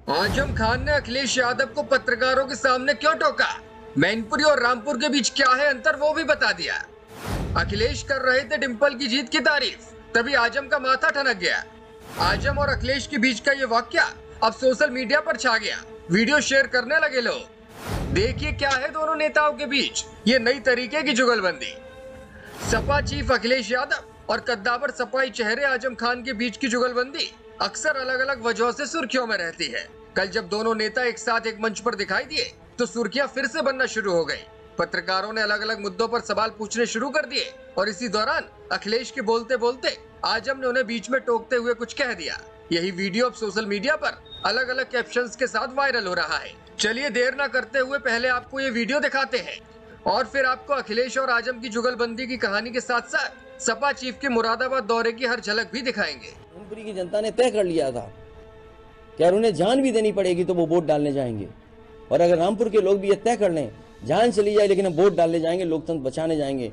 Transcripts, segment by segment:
आजम खान ने अखिलेश यादव को पत्रकारों के सामने क्यों टोका? मैनपुरी और रामपुर के बीच क्या है अंतर, वो भी बता दिया। अखिलेश कर रहे थे डिंपल की जीत की तारीफ, तभी आजम का माथा ठनक गया। आजम और अखिलेश के बीच का ये वाकया अब सोशल मीडिया पर छा गया। वीडियो शेयर करने लगे लोग। देखिए क्या है दोनों नेताओं के बीच ये नई तरीके की जुगलबंदी। सपा चीफ अखिलेश यादव और कद्दावर सपाई चेहरे आजम खान के बीच की जुगलबंदी अक्सर अलग अलग वजहों से सुर्खियों में रहती है। कल जब दोनों नेता एक साथ एक मंच पर दिखाई दिए तो सुर्खियां फिर से बनना शुरू हो गई। पत्रकारों ने अलग अलग मुद्दों पर सवाल पूछने शुरू कर दिए और इसी दौरान अखिलेश के बोलते बोलते आजम ने उन्हें बीच में टोकते हुए कुछ कह दिया। यही वीडियो अब सोशल मीडिया पर अलग अलग कैप्शंस के साथ वायरल हो रहा है। चलिए देर न करते हुए पहले आपको ये वीडियो दिखाते हैं और फिर आपको अखिलेश और आजम की जुगलबंदी की कहानी के साथ साथ सपा चीफ के मुरादाबाद दौरे की हर झलक भी दिखाएंगे। मैनपुरी की जनता ने तय कर लिया था कि अगर उन्हें जान भी देनी पड़ेगी तो वो वोट डालने जाएंगे, और अगर रामपुर के लोग भी ये तय कर लें जान चली जाए लेकिन हम वोट डालने जाएंगे, लोकतंत्र बचाने जाएंगे,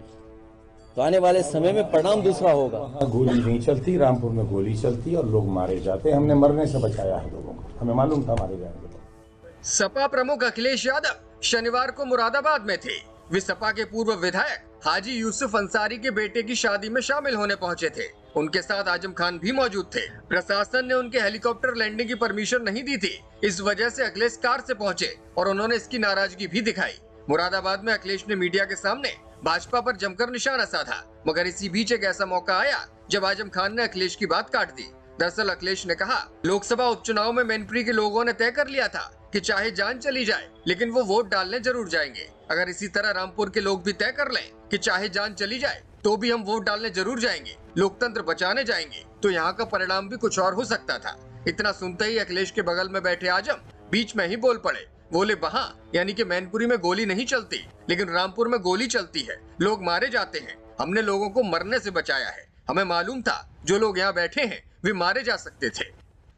तो आने वाले समय में परिणाम दूसरा होगा। गोली नहीं चलती, रामपुर में गोली चलती और लोग मारे जाते। हमने मरने से बचाया है लोगों को, हमें मालूम था मारे जाएंगे। सपा प्रमुख अखिलेश यादव शनिवार को मुरादाबाद में थे। वे सपा के पूर्व विधायक हाजी यूसुफ अंसारी के बेटे की शादी में शामिल होने पहुंचे थे। उनके साथ आजम खान भी मौजूद थे। प्रशासन ने उनके हेलीकॉप्टर लैंडिंग की परमिशन नहीं दी थी, इस वजह से अखिलेश कार से पहुंचे और उन्होंने इसकी नाराजगी भी दिखाई। मुरादाबाद में अखिलेश ने मीडिया के सामने भाजपा पर जमकर निशाना साधा, मगर इसी बीच एक ऐसा मौका आया जब आजम खान ने अखिलेश की बात काट दी। दरअसल अखिलेश ने कहा, लोकसभा उपचुनाव में मैनपुरी के लोगों ने तय कर लिया था कि चाहे जान चली जाए लेकिन वो वोट डालने जरूर जाएंगे। अगर इसी तरह रामपुर के लोग भी तय कर लें कि चाहे जान चली जाए तो भी हम वोट डालने जरूर जाएंगे, लोकतंत्र बचाने जाएंगे, तो यहाँ का परिणाम भी कुछ और हो सकता था। इतना सुनते ही अखिलेश के बगल में बैठे आजम बीच में ही बोल पड़े। बोले, वहाँ यानी कि मैनपुरी में गोली नहीं चलती लेकिन रामपुर में गोली चलती है, लोग मारे जाते हैं। हमने लोगों को मरने से बचाया है, हमें मालूम था जो लोग यहाँ बैठे हैं वे मारे जा सकते थे।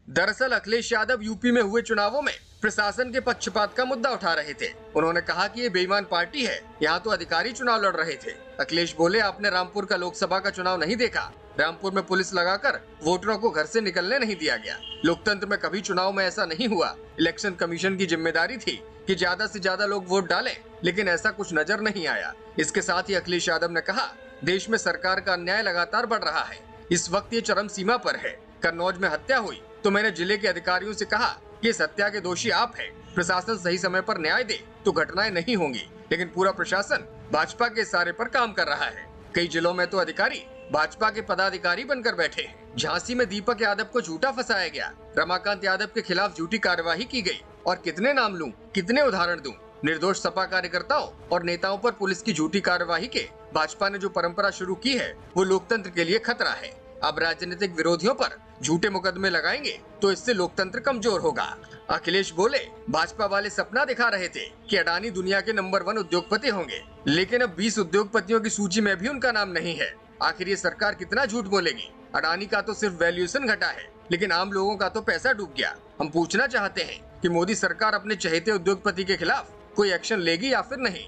दरअसल अखिलेश यादव यूपी में हुए चुनावों में प्रशासन के पक्षपात का मुद्दा उठा रहे थे। उन्होंने कहा कि ये बेईमान पार्टी है, यहाँ तो अधिकारी चुनाव लड़ रहे थे। अखिलेश बोले, आपने रामपुर का लोकसभा का चुनाव नहीं देखा। रामपुर में पुलिस लगाकर वोटरों को घर से निकलने नहीं दिया गया। लोकतंत्र में कभी चुनाव में ऐसा नहीं हुआ। इलेक्शन कमीशन की जिम्मेदारी थी कि ज्यादा से ज्यादा लोग वोट डालें, लेकिन ऐसा कुछ नजर नहीं आया। इसके साथ ही अखिलेश यादव ने कहा, देश में सरकार का अन्याय लगातार बढ़ रहा है। इस वक्त ये चरम सीमा पर है। कन्नौज में हत्या हुई तो मैंने जिले के अधिकारियों से कहा कि इस हत्या के दोषी आप हैं। प्रशासन सही समय पर न्याय दे तो घटनाएं नहीं होंगी, लेकिन पूरा प्रशासन भाजपा के इशारे पर काम कर रहा है। कई जिलों में तो अधिकारी भाजपा के पदाधिकारी बनकर बैठे हैं। झांसी में दीपक यादव को झूठा फंसाया गया, रमाकांत यादव के खिलाफ झूठी कार्यवाही की गई, और कितने नाम लूं, कितने उदाहरण दूं। निर्दोष सपा कार्यकर्ताओं और नेताओं पर पुलिस की झूठी कार्यवाही के भाजपा ने जो परंपरा शुरू की है वो लोकतंत्र के लिए खतरा है। अब राजनीतिक विरोधियों पर झूठे मुकदमे लगाएंगे तो इससे लोकतंत्र कमजोर होगा। अखिलेश बोले, भाजपा वाले सपना दिखा रहे थे कि अडानी दुनिया के नंबर 1 उद्योगपति होंगे, लेकिन अब 20 उद्योगपतियों की सूची में भी उनका नाम नहीं है। आखिर ये सरकार कितना झूठ बोलेगी? अडानी का तो सिर्फ वैल्यूएशन घटा है, लेकिन आम लोगों का तो पैसा डूब गया। हम पूछना चाहते हैं कि मोदी सरकार अपने चहेते उद्योगपति के खिलाफ कोई एक्शन लेगी या फिर नहीं।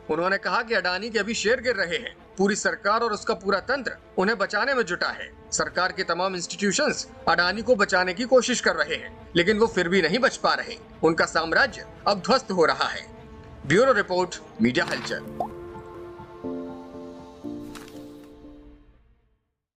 उन्होंने कहा कि अडानी के अभी शेयर गिर रहे हैं, पूरी सरकार और उसका पूरा तंत्र उन्हें बचाने में जुटा है। सरकार के तमाम इंस्टीट्यूशंस अडानी को बचाने की कोशिश कर रहे हैं, लेकिन वो फिर भी नहीं बच पा रहे। उनका साम्राज्य अब ध्वस्त हो रहा है। ब्यूरो रिपोर्ट, मीडिया हलचल।